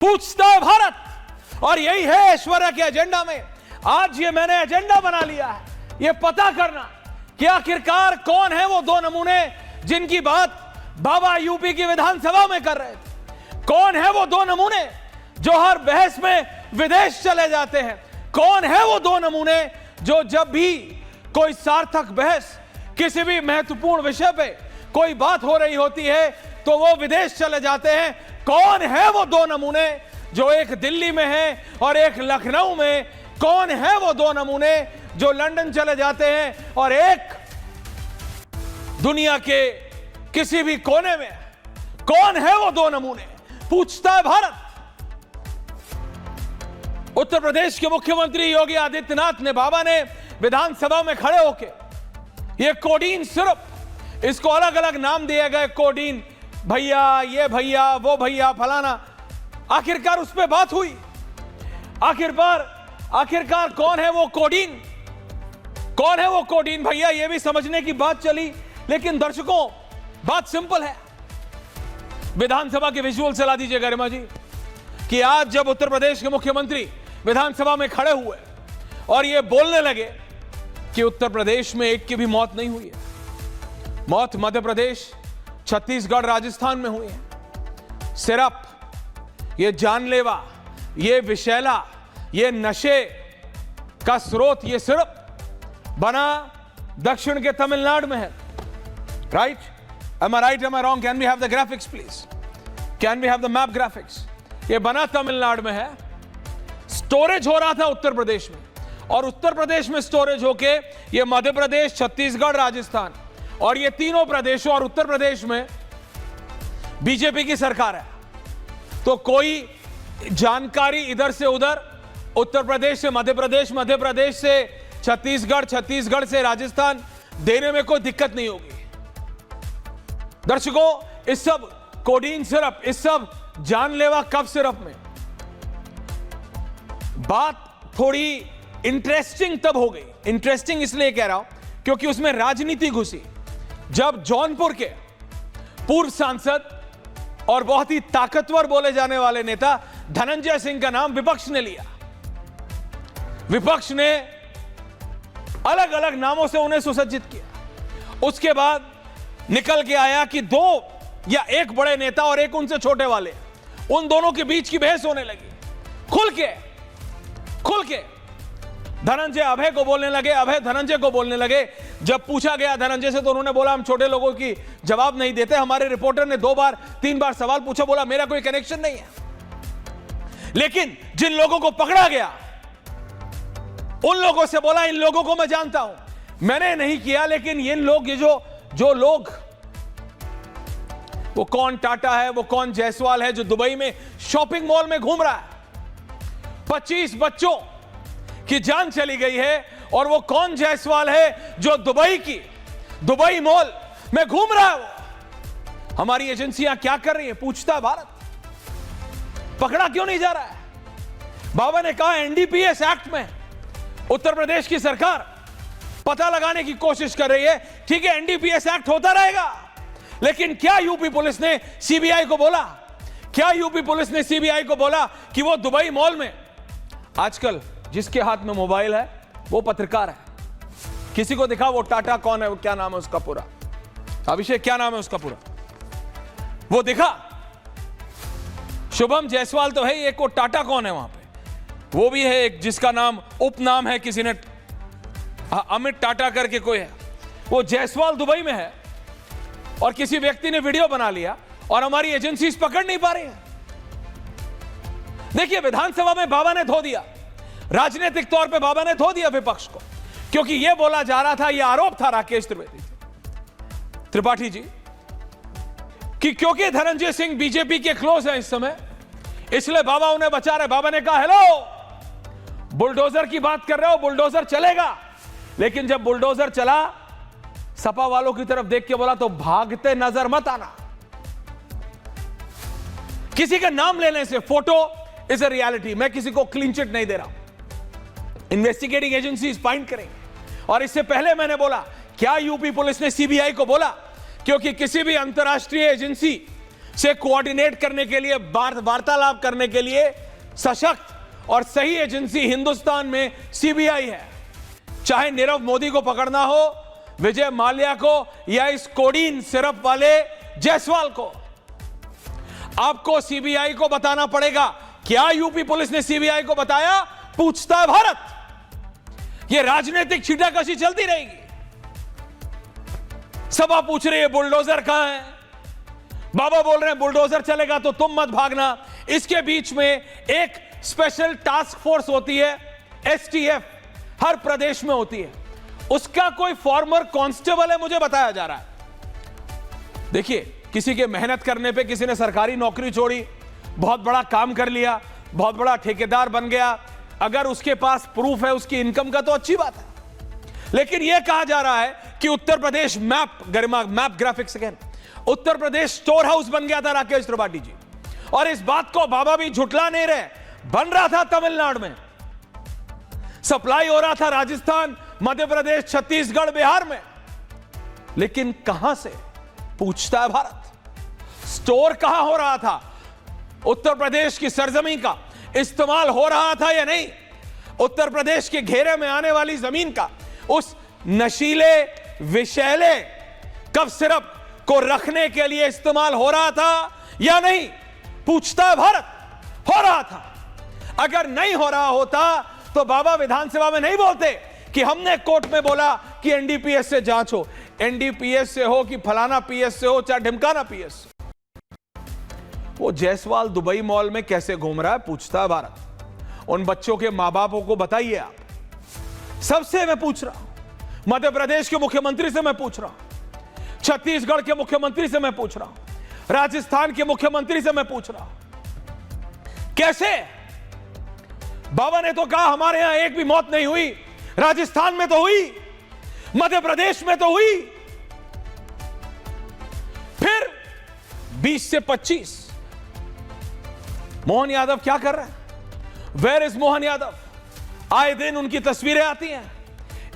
पूछता है भारत। और यही है ऐश्वर्या के एजेंडा में। आज ये मैंने एजेंडा बना लिया है, ये पता करना कि आखिरकार कौन है वो दो नमूने जिनकी बात बाबा यूपी की विधानसभा में कर रहे थे। कौन है वो दो नमूने जो हर बहस में विदेश चले जाते हैं। कौन है वो दो नमूने जो जब भी कोई सार्थक बहस किसी भी महत्वपूर्ण विषय पे कोई बात हो रही होती है तो वो विदेश चले जाते हैं। कौन है वो दो नमूने जो एक दिल्ली में है और एक लखनऊ में। कौन है वो दो नमूने जो लंदन चले जाते हैं और एक दुनिया के किसी भी कोने में। कौन है वो दो नमूने, पूछता है भारत। उत्तर प्रदेश के मुख्यमंत्री योगी आदित्यनाथ ने, बाबा ने विधानसभा में खड़े होकर ये कोडीन सिरप, इसको अलग अलग नाम दिए गए, कोडीन भैया, ये भैया, वो भैया, फलाना। आखिरकार उस पर बात हुई। आखिरकार कौन है वो कोडीन, कौन है वो कोडीन भैया, ये भी समझने की बात चली। लेकिन दर्शकों, बात सिंपल है। विधानसभा के विजुअल चला दीजिए गरिमा जी, कि आज जब उत्तर प्रदेश के मुख्यमंत्री विधानसभा में खड़े हुए और ये बोलने लगे कि उत्तर प्रदेश में एक की भी मौत नहीं हुई है, मौत मध्य प्रदेश, छत्तीसगढ़, राजस्थान में हुई है। सिर्फ ये जानलेवा, ये विषैला, ये नशे का स्रोत, ये सिर्फ बना दक्षिण के तमिलनाडु में है। Right? Am I right? Am I wrong? Can we have the graphics, please? Can we have the map graphics? ये बना तमिलनाडु में है, स्टोरेज हो रहा था उत्तर प्रदेश में, और उत्तर प्रदेश में स्टोरेज होके ये मध्य प्रदेश, छत्तीसगढ़, राजस्थान, और ये तीनों प्रदेशों और उत्तर प्रदेश में बीजेपी की सरकार है। तो कोई जानकारी इधर से उधर, उत्तर प्रदेश से मध्य प्रदेश, मध्य प्रदेश से छत्तीसगढ़, छत्तीसगढ़ से राजस्थान देने में कोई दिक्कत नहीं होगी। दर्शकों, इस सब कोडीन सिरप, इस सब जानलेवा कफ सिरप में बात थोड़ी इंटरेस्टिंग तब हो गई। इंटरेस्टिंग इसलिए कह रहा हूं क्योंकि उसमें राजनीति घुसी। जब जौनपुर के पूर्व सांसद और बहुत ही ताकतवर बोले जाने वाले नेता धनंजय सिंह का नाम विपक्ष ने लिया, विपक्ष ने अलग अलग नामों से उन्हें सुसज्जित किया। उसके बाद निकल के आया कि दो या एक बड़े नेता और एक उनसे छोटे वाले, उन दोनों के बीच की बहस होने लगी। खुल के धनंजय अभय को बोलने लगे, अभय धनंजय को बोलने लगे। जब पूछा गया धनंजय से तो उन्होंने बोला हम छोटे लोगों की जवाब नहीं देते। हमारे रिपोर्टर ने 2 बार 3 बार सवाल पूछा, बोला मेरा कोई कनेक्शन नहीं है। लेकिन जिन लोगों को पकड़ा गया उन लोगों से बोला इन लोगों को मैं जानता हूं, मैंने नहीं किया, लेकिन ये लोग, ये जो लोग, वो कौन टाटा है, वो कौन जायसवाल है जो दुबई में शॉपिंग मॉल में घूम रहा है, 25 बच्चों की जान चली गई है, और वो कौन जायसवाल है जो दुबई मॉल में घूम रहा है। वो हमारी एजेंसियां क्या कर रही है, पूछता है भारत। पकड़ा क्यों नहीं जा रहा है? बाबा ने कहा एनडीपीएस एक्ट में उत्तर प्रदेश की सरकार पता लगाने की कोशिश कर रही है। ठीक है, एनडीपीएस एक्ट होता रहेगा, लेकिन क्या यूपी पुलिस ने सीबीआई को बोला, क्या यूपी पुलिस ने सीबीआई को बोला कि वो दुबई मॉल में, आजकल जिसके हाथ में मोबाइल है वो पत्रकार है, किसी को दिखा वो टाटा कौन है, वो क्या नाम है उसका पूरा, अभिषेक क्या नाम है उसका पूरा, वो दिखा, शुभम जायसवाल तो है, एक को टाटा कौन है वहां पे, वो भी है एक जिसका नाम उपनाम है, किसी ने अमित टाटा करके कोई है, वो जायसवाल दुबई में है, और किसी व्यक्ति ने वीडियो बना लिया और हमारी एजेंसीज पकड़ नहीं पा रही हैं। देखिए, विधानसभा में बाबा ने धो दिया, राजनीतिक तौर पे बाबा ने धो दिया विपक्ष को, क्योंकि यह बोला जा रहा था, यह आरोप था राकेश त्रिपाठी जी कि क्योंकि धनंजय सिंह बीजेपी के क्लोज हैं इस समय, इसलिए बाबा उन्हें बचा रहे। बाबा ने कहा हेलो, बुलडोजर की बात कर रहे हो, बुलडोजर चलेगा, लेकिन जब बुलडोजर चला सपा वालों की तरफ देख के बोला तो भागते नजर मत आना। किसी का नाम लेने से फोटो इज अ रियलिटी। मैं किसी को क्लीन चिट नहीं दे रहा, इन्वेस्टिगेटिंग एजेंसीज फाइंड करेंगे। और इससे पहले मैंने बोला क्या यूपी पुलिस ने सीबीआई को बोला, क्योंकि किसी भी अंतरराष्ट्रीय एजेंसी से कोऑर्डिनेट करने के लिए, वार्तालाप करने के लिए सशक्त और सही एजेंसी हिंदुस्तान में सीबीआई है। चाहे नीरव मोदी को पकड़ना हो, विजय माल्या को, या इस कोडीन सिरप वाले जायसवाल को, आपको सीबीआई को बताना पड़ेगा। क्या यूपी पुलिस ने सीबीआई को बताया? पूछता है भारत। यह राजनीतिक छींटाकशी चलती रहेगी। सब आप पूछ रहे हैं बुलडोजर कहां है? बाबा बोल रहे हैं बुलडोजर चलेगा तो तुम मत भागना। इसके बीच में एक स्पेशल टास्क फोर्स होती है, एसटीएफ, हर प्रदेश में होती है। उसका कोई फॉर्मर कांस्टेबल है, मुझे बताया जा रहा है। देखिए, किसी के मेहनत करने पे किसी ने सरकारी नौकरी छोड़ी, बहुत बड़ा काम कर लिया, बहुत बड़ा ठेकेदार बन गया, अगर उसके पास प्रूफ है उसकी इनकम का तो अच्छी बात है। लेकिन यह कहा जा रहा है कि Uttar Pradesh map graphics again, Uttar Pradesh store house बन गया था राकेश त्रिपाठी जी, और इस बात को बाबा भी झुठला नहीं रहे। बन रहा था तमिलनाडु में, सप्लाई हो रहा था राजस्थान, मध्य प्रदेश, छत्तीसगढ़, बिहार में, लेकिन कहां से? पूछता है भारत। स्टोर कहां हो रहा था? उत्तर प्रदेश की सरजमी का इस्तेमाल हो रहा था या नहीं? उत्तर प्रदेश के घेरे में आने वाली जमीन का उस नशीले विषैले कफ सिरप को रखने के लिए इस्तेमाल हो रहा था या नहीं? पूछता है भारत। हो रहा था। अगर नहीं हो रहा होता तो बाबा विधानसभा में नहीं बोलते कि हमने कोर्ट में बोला कि एनडीपीएस से जांच हो। एनडीपीएस से हो कि फलाना पीएस से हो, चाहे ढिमकाना पीएस। वो जायसवाल दुबई मॉल में कैसे घूम रहा है? पूछता है भारत। उन बच्चों के मां बापों को बताइए आप। सबसे मैं पूछ रहा हूं, मध्य प्रदेश के मुख्यमंत्री से मैं पूछ रहा हूं, छत्तीसगढ़ के मुख्यमंत्री से मैं पूछ रहा हूं, राजस्थान के मुख्यमंत्री से मैं पूछ रहा हूं, कैसे? बाबा ने तो कहा हमारे यहां एक भी मौत नहीं हुई। राजस्थान में तो हुई, मध्य प्रदेश में तो हुई। फिर 20 से 25 मोहन यादव क्या कर रहे हैं? Where is Mohan Yadav? आए दिन उनकी तस्वीरें आती हैं,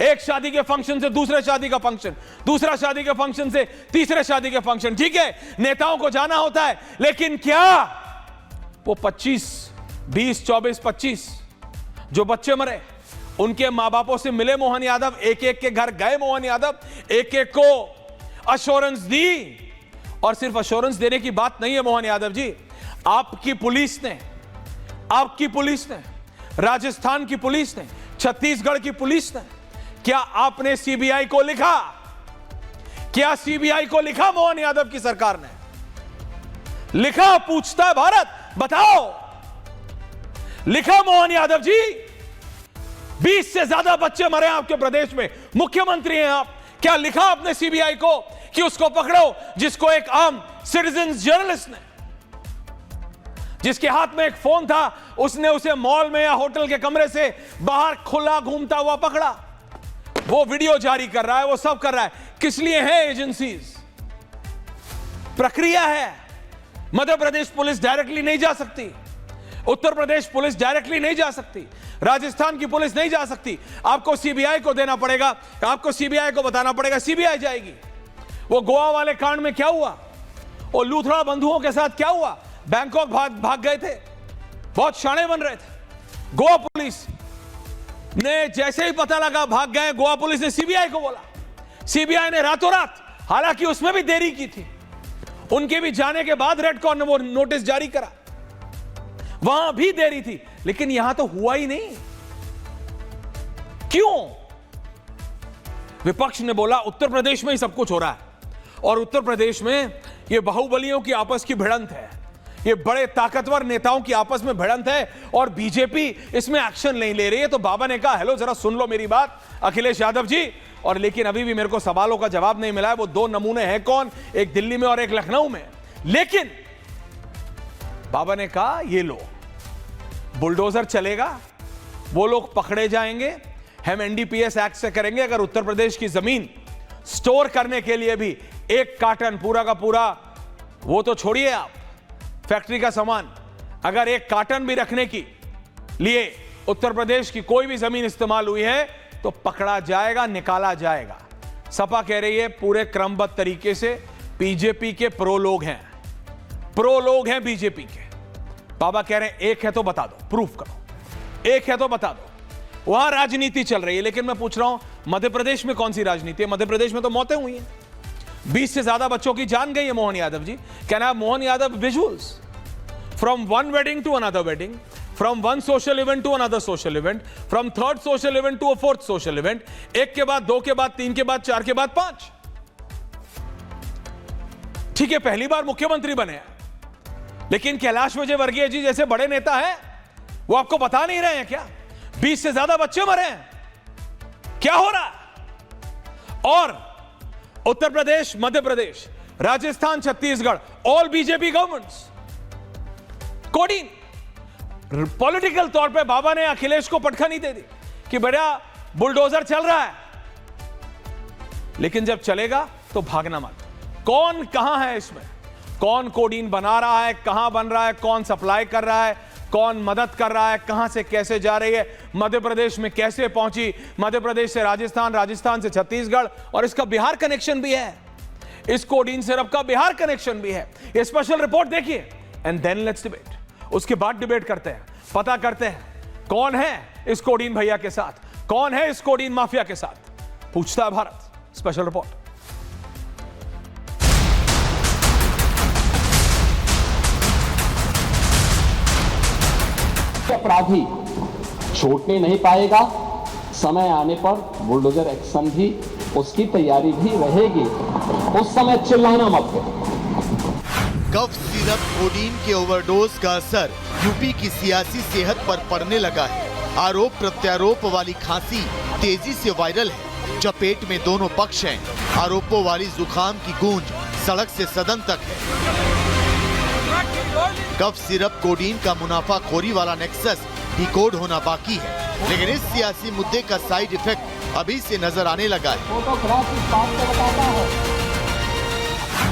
एक शादी के फंक्शन से दूसरे शादी का फंक्शन, दूसरा शादी के फंक्शन से तीसरे शादी के फंक्शन। ठीक है, नेताओं को जाना होता है, लेकिन क्या वो 25, 20, 24, 25 जो बच्चे मरे, उनके मां बापों से मिले मोहन यादव? एक एक के घर गए मोहन यादव? एक एक को अश्योरेंस दी? और सिर्फ अश्योरेंस देने की बात नहीं है मोहन यादव जी, आपकी पुलिस ने, राजस्थान की पुलिस ने, छत्तीसगढ़ की पुलिस ने, क्या आपने सीबीआई को लिखा? क्या सीबीआई को लिखा? मोहन यादव की सरकार ने लिखा? पूछता है भारत। बताओ, लिखा मोहन यादव जी? 20 से ज्यादा बच्चे मरे आपके प्रदेश में, मुख्यमंत्री हैं आप, क्या लिखा आपने सीबीआई को कि उसको पकड़ो, जिसको एक आम सिटीजन जर्नलिस्ट ने, जिसके हाथ में एक फोन था, उसने उसे मॉल में या होटल के कमरे से बाहर खुला घूमता हुआ पकड़ा? वो वीडियो जारी कर रहा है, वो सब कर रहा है। किस लिए है एजेंसीज? प्रक्रिया है। मध्य प्रदेश पुलिस डायरेक्टली नहीं जा सकती, उत्तर प्रदेश पुलिस डायरेक्टली नहीं जा सकती, राजस्थान की पुलिस नहीं जा सकती। आपको सीबीआई को देना पड़ेगा, आपको सीबीआई को बताना पड़ेगा, सीबीआई जाएगी। वो गोवा वाले कांड में क्या हुआ? वो लूथड़ा बंधुओं के साथ क्या हुआ? बैंकॉक भाग गए थे, बहुत शाणे बन रहे थे। गोवा पुलिस ने जैसे ही पता लगा भाग गए, गोवा पुलिस ने सीबीआई को बोला, सीबीआई ने रातों रात, हालांकि उसमें भी देरी की थी, उनके भी जाने के बाद रेड कॉर्नर वो नोटिस जारी करा, वहां भी देरी थी, लेकिन यहां तो हुआ ही नहीं। क्यों? विपक्ष ने बोला उत्तर प्रदेश में ही सब कुछ हो रहा है, और उत्तर प्रदेश में ये बाहुबलियों की आपस की भिड़ंत है, ये बड़े ताकतवर नेताओं की आपस में भिड़ंत है, और बीजेपी इसमें एक्शन नहीं ले रही है। तो बाबा ने कहा हेलो जरा सुन लो मेरी बात अखिलेश यादव जी, और लेकिन अभी भी मेरे को सवालों का जवाब नहीं मिला है। वो दो नमूने हैं कौन? एक दिल्ली में और एक लखनऊ में। लेकिन बाबा ने कहा ये लो, बुलडोजर चलेगा, वो लोग पकड़े जाएंगे, हम एनडीपीएस एक्ट से करेंगे। अगर उत्तर प्रदेश की जमीन स्टोर करने के लिए भी एक कार्टन पूरा का पूरा, वो तो छोड़िए आप फैक्ट्री का सामान, अगर एक कार्टन भी रखने की लिए उत्तर प्रदेश की कोई भी जमीन इस्तेमाल हुई है तो पकड़ा जाएगा, निकाला जाएगा। सपा कह रही है पूरे क्रमबद्ध तरीके से, बीजेपी के प्रो लोग हैं, प्रो लोग हैं बीजेपी के। बाबा कह रहे हैं एक है तो बता दो, प्रूफ करो, एक है तो बता दो। वहां राजनीति चल रही है, लेकिन मैं पूछ रहा हूं मध्य प्रदेश में कौन सी राजनीति है? मध्य प्रदेश में तो मौतें हुई हैं, 20 से ज्यादा बच्चों की जान गई है। Mohan Yadav ji, can I have Mohan Yadav visuals from one wedding to another wedding, from one social event to another social event, from third social event to a fourth social event, एक के बाद दो के बाद तीन के बाद चार के बाद पांच। ठीक है, पहली बार मुख्यमंत्री बने हैं, लेकिन कैलाश विजयवर्गीय जी जैसे बड़े नेता हैं, वो आपको बता नहीं रहे हैं क्या? 20 से ज्यादा बच्चे मरे हैं, क्या हो रहा है? और Uttar Pradesh, Madhya Pradesh, Rajasthan, Chhattisgarh, all BJP governments. कोडिन पॉलिटिकल तौर पे बाबा ने अखिलेश को पटखनी दे दी कि बेटा बुलडोजर चल रहा है, लेकिन जब चलेगा तो भागना मत। कौन कहां है इसमें? कौन कोडीन बना रहा है, कहां बन रहा है, कौन सप्लाई कर रहा है, कौन मदद कर रहा है, कहां से कैसे जा रही है, मध्य प्रदेश में कैसे पहुंची, मध्य प्रदेश से राजस्थान, राजस्थान से छत्तीसगढ़, और इसका बिहार कनेक्शन भी है। इस कोडीन सिरप का बिहार कनेक्शन भी है। ये स्पेशल रिपोर्ट देखिए एंड देन लेट्स डिबेट। उसके बाद डिबेट करते हैं, पता करते हैं कौन है इस कोडीन भैया के साथ, कौन है इस कोडीन माफिया के साथ। पूछता है भारत, स्पेशल रिपोर्ट। अपराधी छूटने नहीं पाएगा। समय आने पर बुलडोजर एक्शन भी, उसकी तैयारी भी रहेगी। उस समय चिल्लाना मत करो। कफ सिरप कोडीन के ओवरडोज का असर यूपी की सियासी सेहत पर पड़ने लगा है। आरोप प्रत्यारोप वाली खांसी तेजी से वायरल है। चपेट में दोनों पक्ष हैं। आरोपों वाली जुकाम की गूंज सड़क से सदन तक है। कफ सिरप कोडीन का मुनाफाखोरी वाला नेक्सस डिकोड होना बाकी है, लेकिन इस सियासी मुद्दे का साइड इफेक्ट अभी से नजर आने लगा है।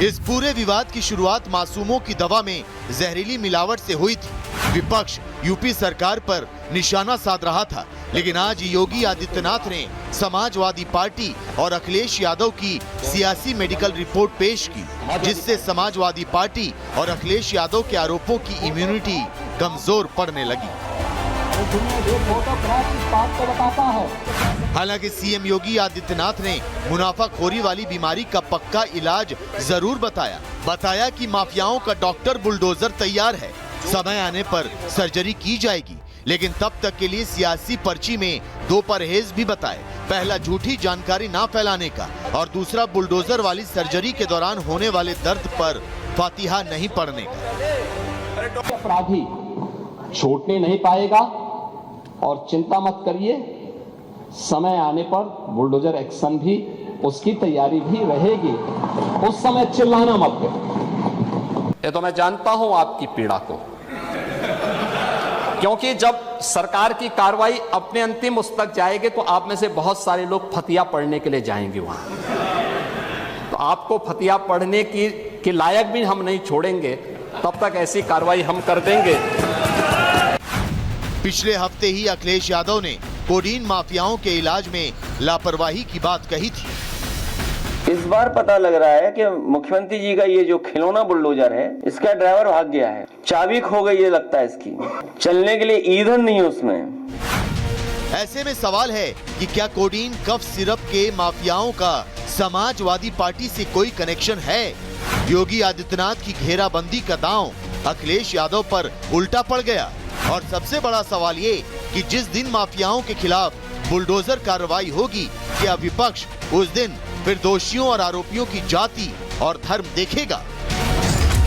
इस पूरे विवाद की शुरुआत मासूमों की दवा में जहरीली मिलावट से हुई थी। विपक्ष यूपी सरकार पर निशाना साध रहा था, लेकिन आज योगी आदित्यनाथ ने समाजवादी पार्टी और अखिलेश यादव की सियासी मेडिकल रिपोर्ट पेश की, जिससे समाजवादी पार्टी और अखिलेश यादव के आरोपों की इम्यूनिटी कमजोर पड़ने लगी। हालांकि सीएम योगी आदित्यनाथ ने मुनाफाखोरी वाली बीमारी का पक्का इलाज जरूर बताया कि माफियाओं का डॉक्टर बुलडोजर तैयार है, समय आने पर सर्जरी की जाएगी, लेकिन तब तक के लिए सियासी पर्ची में दो परहेज भी बताए। पहला, झूठी जानकारी ना फैलाने का, और दूसरा, बुलडोजर वाली सर्जरी के दौरान होने वाले दर्द पर फातिहा नहीं पड़ने का। अपराधी छूटने नहीं पाएगा और चिंता मत करिए, समय आने पर बुलडोजर एक्शन भी, उसकी तैयारी भी रहेगी। उस समय चिल्लाना मत करो। ये तो मैं जानता हूं आपकी पीड़ा को, क्योंकि जब सरकार की कार्रवाई अपने अंतिम उस तक जाएगी तो आप में से बहुत सारे लोग फतिया पढ़ने के लिए जाएंगे वहां। तो आपको फतिया पढ़ने की लायक भी हम नहीं छोड़ेंगे, तब तक ऐसी कार्रवाई हम कर देंगे। पिछले हफ्ते ही अखिलेश यादव ने कोडीन माफियाओं के इलाज में लापरवाही की बात कही थी। इस बार पता लग रहा है कि मुख्यमंत्री जी का ये जो खिलौना बुलडोजर है, इसका ड्राइवर भाग गया है, चाबी खो गई है लगता है इसकी, चलने के लिए ईंधन नहीं है उसमें। ऐसे में सवाल है कि क्या कोडीन कफ सिरप के माफियाओं का समाजवादी पार्टी से कोई कनेक्शन है? योगी आदित्यनाथ की घेराबंदी का दांव अखिलेश यादव पर उल्टा पड़ गया। और सबसे बड़ा सवाल ये कि जिस दिन माफियाओं के खिलाफ बुलडोजर कार्रवाई होगी, क्या विपक्ष उस दिन फिर दोषियों और आरोपियों की जाति और धर्म देखेगा?